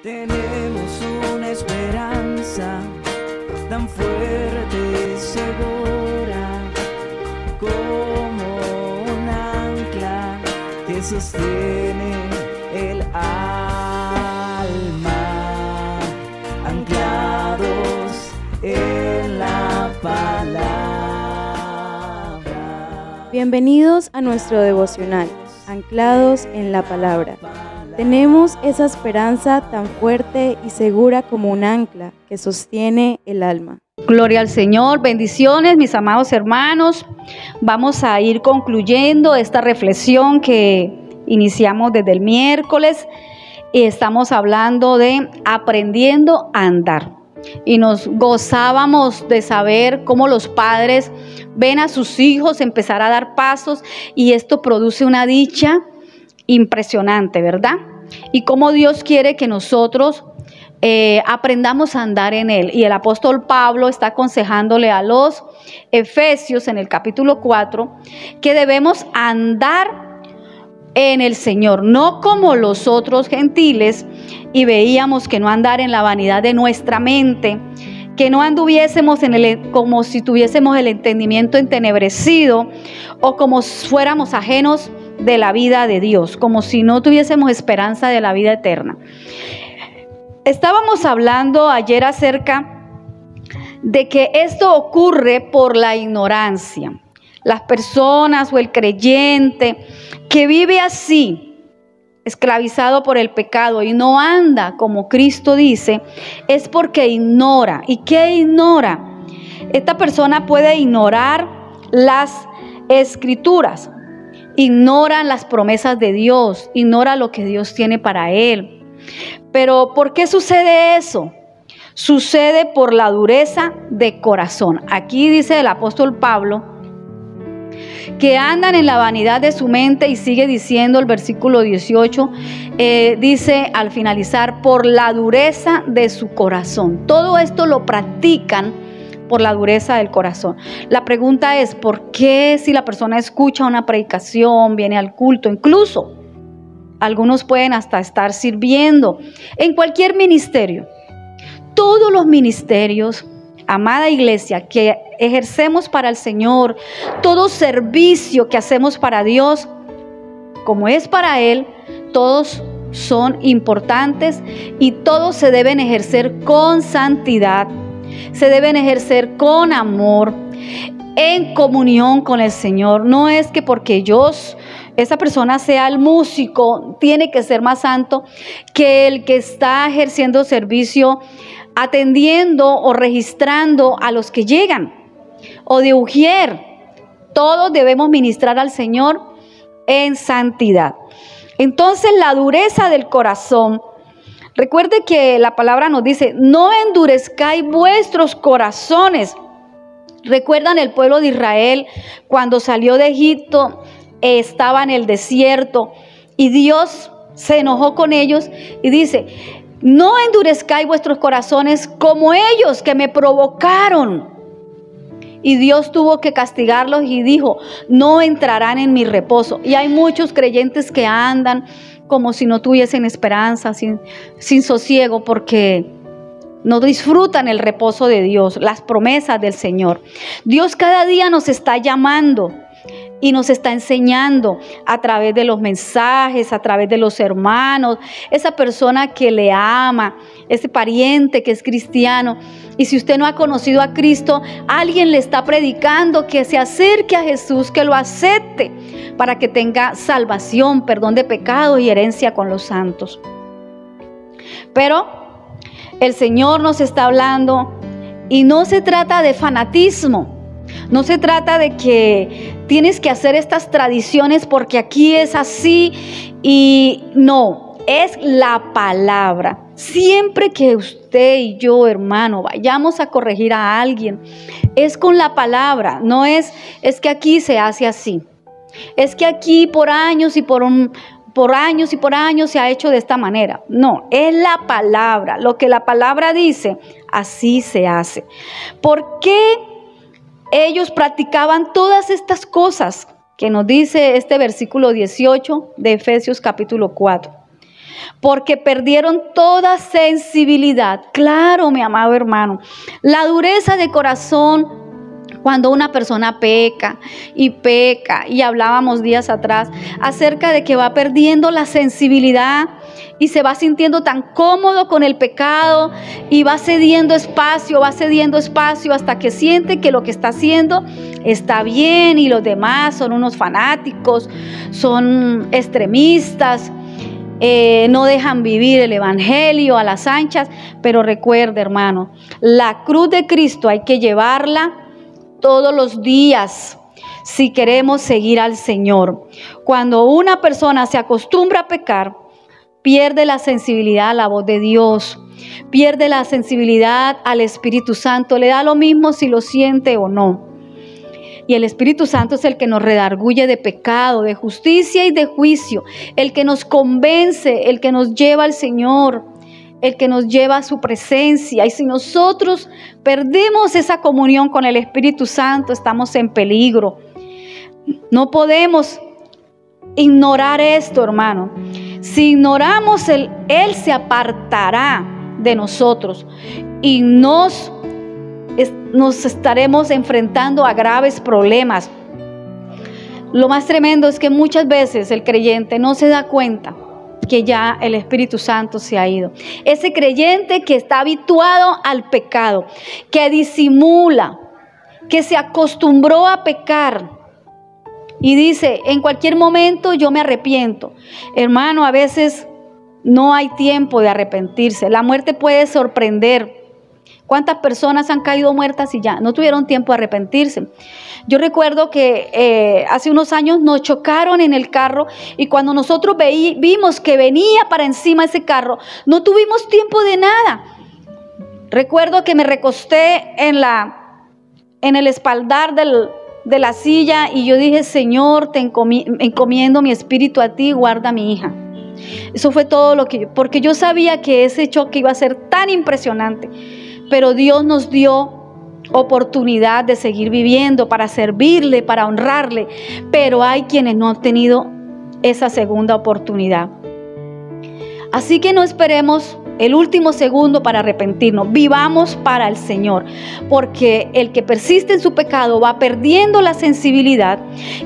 Tenemos una esperanza tan fuerte y segura como un ancla que sostiene el alma, anclados en la palabra. Bienvenidos a nuestro devocional, anclados en la palabra. Tenemos esa esperanza tan fuerte y segura como un ancla que sostiene el alma. Gloria al Señor, bendiciones mis amados hermanos. Vamos a ir concluyendo esta reflexión que iniciamos desde el miércoles y estamos hablando de aprendiendo a andar. Y nos gozábamos de saber cómo los padres ven a sus hijos empezar a dar pasos y esto produce una dicha impresionante, ¿verdad? Y cómo Dios quiere que nosotros aprendamos a andar en Él. Y el apóstol Pablo está aconsejándole a los Efesios en el capítulo 4 que debemos andar en el Señor, no como los otros gentiles, y veíamos que no andar en la vanidad de nuestra mente, que no anduviésemos como si tuviésemos el entendimiento entenebrecido o como fuéramos ajenos de la vida de Dios, como si no tuviésemos esperanza de la vida eterna. Estábamos hablando ayer acerca de que esto ocurre por la ignorancia. Las personas o el creyente que vive así, esclavizado por el pecado y no anda como Cristo dice, es porque ignora. ¿Y qué ignora? Esta persona puede ignorar las escrituras, ignora las promesas de Dios, ignora lo que Dios tiene para él. Pero ¿por qué sucede eso? Sucede por la dureza de corazón. Aquí dice el apóstol Pablo que andan en la vanidad de su mente, y sigue diciendo el versículo 18, dice al finalizar, por la dureza de su corazón. Todo esto lo practican por la dureza del corazón. La pregunta es, ¿por qué si la persona escucha una predicación, viene al culto, incluso algunos pueden hasta estar sirviendo en cualquier ministerio? Todos los ministerios, amada iglesia, que ejercemos para el Señor, todo servicio que hacemos para Dios, como es para Él, todos son importantes y todos se deben ejercer con santidad, se deben ejercer con amor, en comunión con el Señor. No es que porque esa persona sea el músico, tiene que ser más santo que el que está ejerciendo servicio, atendiendo o registrando a los que llegan, o de ujier. Todos debemos ministrar al Señor en santidad. Entonces, la dureza del corazón, recuerde que la palabra nos dice, no endurezcáis vuestros corazones. ¿Recuerdan el pueblo de Israel cuando salió de Egipto? Estaba en el desierto y Dios se enojó con ellos y dice, no endurezcáis vuestros corazones como ellos que me provocaron. Y Dios tuvo que castigarlos y dijo, no entrarán en mi reposo. Y hay muchos creyentes que andan como si no tuviesen esperanza, sin sosiego, porque no disfrutan el reposo de Dios, las promesas del Señor. Dios cada día nos está llamando y nos está enseñando a través de los mensajes, a través de los hermanos, esa persona que le ama, ese pariente que es cristiano. Y si usted no ha conocido a Cristo, alguien le está predicando que se acerque a Jesús, que lo acepte para que tenga salvación, perdón de pecados y herencia con los santos. Pero el Señor nos está hablando y no se trata de fanatismo. No se trata de que tienes que hacer estas tradiciones porque aquí es así y no, es la palabra. Siempre que usted y yo, hermano, vayamos a corregir a alguien, es con la palabra. No es que aquí se hace así. Es que aquí por años y por años se ha hecho de esta manera. No, es la palabra. Lo que la palabra dice, así se hace. ¿Por qué ellos practicaban todas estas cosas que nos dice este versículo 18 de Efesios capítulo 4? porque perdieron toda sensibilidad. Claro, mi amado hermano, la dureza de corazón cuando una persona peca, y hablábamos días atrás acerca de que va perdiendo la sensibilidad y se va sintiendo tan cómodo con el pecado y va cediendo espacio hasta que siente que lo que está haciendo está bien y los demás son unos fanáticos, son extremistas, no dejan vivir el evangelio a las anchas. Pero recuerde, hermano, la cruz de Cristo hay que llevarla todos los días si queremos seguir al Señor. Cuando una persona se acostumbra a pecar, pierde la sensibilidad a la voz de Dios, pierde la sensibilidad al Espíritu Santo. Le da lo mismo si lo siente o no. Y el Espíritu Santo es el que nos redarguye de pecado, de justicia y de juicio, el que nos convence, el que nos lleva al Señor, el que nos lleva a su presencia. Y si nosotros perdemos esa comunión con el Espíritu Santo, estamos en peligro. No podemos ignorar esto, hermano. Si ignoramos, Él se apartará de nosotros y nos estaremos enfrentando a graves problemas. Lo más tremendo es que muchas veces el creyente no se da cuenta que ya el Espíritu Santo se ha ido. Ese creyente que está habituado al pecado, que disimula, que se acostumbró a pecar y dice, en cualquier momento yo me arrepiento. Hermano, a veces no hay tiempo de arrepentirse. La muerte puede sorprender. ¿Cuántas personas han caído muertas y ya no tuvieron tiempo de arrepentirse? Yo recuerdo que hace unos años nos chocaron en el carro y cuando nosotros vimos que venía para encima ese carro, no tuvimos tiempo de nada. Recuerdo que me recosté en el espaldar de la silla y yo dije, Señor, te encomiendo mi espíritu a ti, guarda a mi hija. Eso fue todo porque yo sabía que ese choque iba a ser tan impresionante. Pero Dios nos dio oportunidad de seguir viviendo para servirle, para honrarle. Pero hay quienes no han tenido esa segunda oportunidad. Así que no esperemos el último segundo para arrepentirnos. Vivamos para el Señor. Porque el que persiste en su pecado va perdiendo la sensibilidad.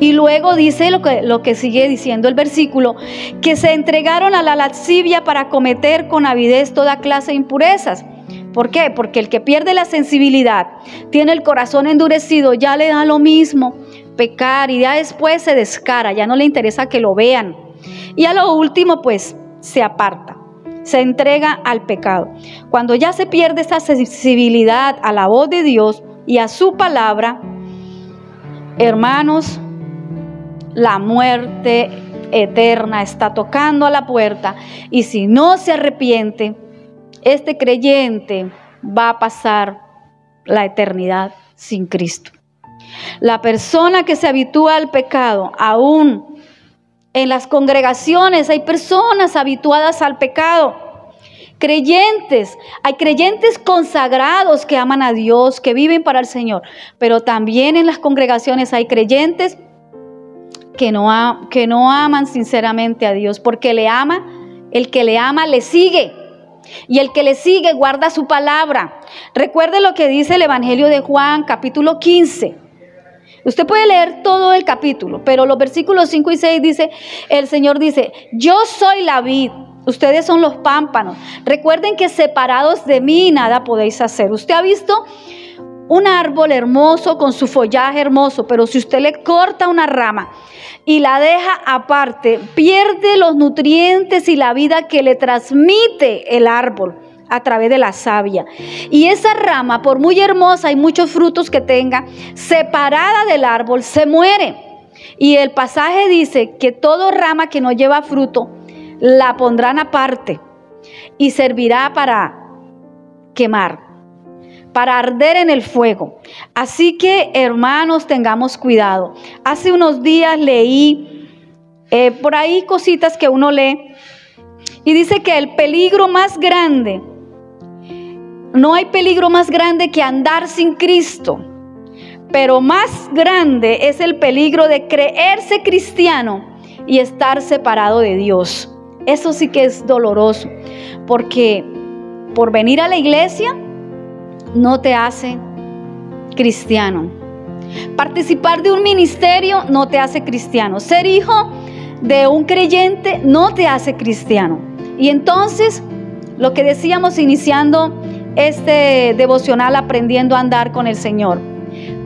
Y luego dice lo que sigue diciendo el versículo, que se entregaron a la lascivia para cometer con avidez toda clase de impurezas. ¿Por qué? Porque el que pierde la sensibilidad, tiene el corazón endurecido, ya le da lo mismo pecar y ya después se descara, ya no le interesa que lo vean. Y a lo último, pues, se aparta, se entrega al pecado. Cuando ya se pierde esa sensibilidad a la voz de Dios y a su palabra, hermanos, la muerte eterna está tocando a la puerta y si no se arrepiente, este creyente va a pasar la eternidad sin Cristo. La persona que se habitúa al pecado, aún en las congregaciones hay personas habituadas al pecado. Creyentes, hay creyentes consagrados que aman a Dios, que viven para el Señor. Pero también en las congregaciones hay creyentes que no aman sinceramente a Dios. Porque el que le ama le sigue. Y el que le sigue guarda su palabra. Recuerde lo que dice el Evangelio de Juan, capítulo 15. Usted puede leer todo el capítulo, pero los versículos 5 y 6 dice, el Señor dice, yo soy la vid, ustedes son los pámpanos. Recuerden que separados de mí nada podéis hacer. Usted ha visto un árbol hermoso con su follaje hermoso, pero si usted le corta una rama y la deja aparte, pierde los nutrientes y la vida que le transmite el árbol a través de la savia. Y esa rama, por muy hermosa y muchos frutos que tenga, separada del árbol, se muere. Y el pasaje dice que toda rama que no lleva fruto, la pondrán aparte y servirá para quemar, para arder en el fuego. Así que, hermanos, tengamos cuidado. Hace unos días leí por ahí cositas que uno lee y dice que el peligro más grande, no hay peligro más grande que andar sin Cristo, pero más grande es el peligro de creerse cristiano y estar separado de Dios. Eso sí que es doloroso, porque por venir a la iglesia no te hace cristiano. Participar de un ministerio no te hace cristiano. Ser hijo de un creyente no te hace cristiano. Y entonces, lo que decíamos iniciando este devocional, aprendiendo a andar con el Señor,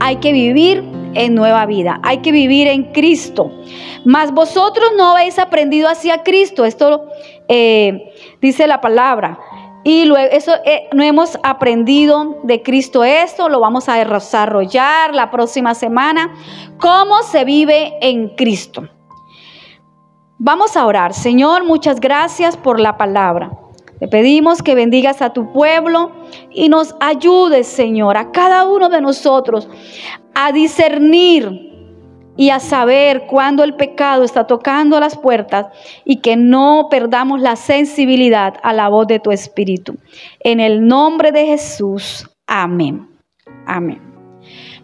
hay que vivir en nueva vida, hay que vivir en Cristo. Mas vosotros no habéis aprendido hacia Cristo. Esto dice la palabra. Y luego eso no hemos aprendido de Cristo. Esto lo vamos a desarrollar la próxima semana. ¿Cómo se vive en Cristo? Vamos a orar. Señor, muchas gracias por la palabra. Te pedimos que bendigas a tu pueblo y nos ayudes, Señor, a cada uno de nosotros a discernir y a saber cuándo el pecado está tocando a las puertas y que no perdamos la sensibilidad a la voz de tu Espíritu. En el nombre de Jesús. Amén. Amén.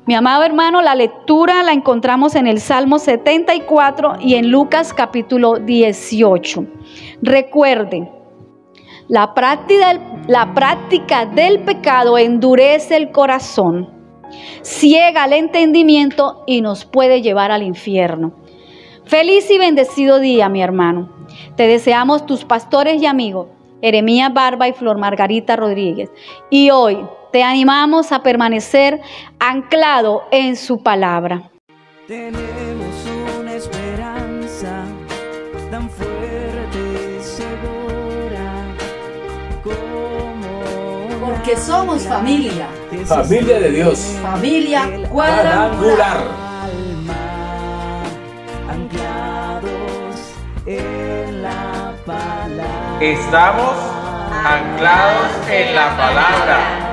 Mi amado hermano, la lectura la encontramos en el Salmo 74 y en Lucas capítulo 18. Recuerden, la práctica del pecado endurece el corazón, ciega el entendimiento y nos puede llevar al infierno. Feliz y bendecido día, mi hermano. Te deseamos tus pastores y amigos, Jeremías Barba y Flor Margarita Rodríguez. Y hoy te animamos a permanecer anclado en su palabra. Tenemos una esperanza tan fuerte y segura como Porque somos familia. Familia de Dios. Familia Cuadrangular. Anclados en la palabra. Estamos anclados en la palabra.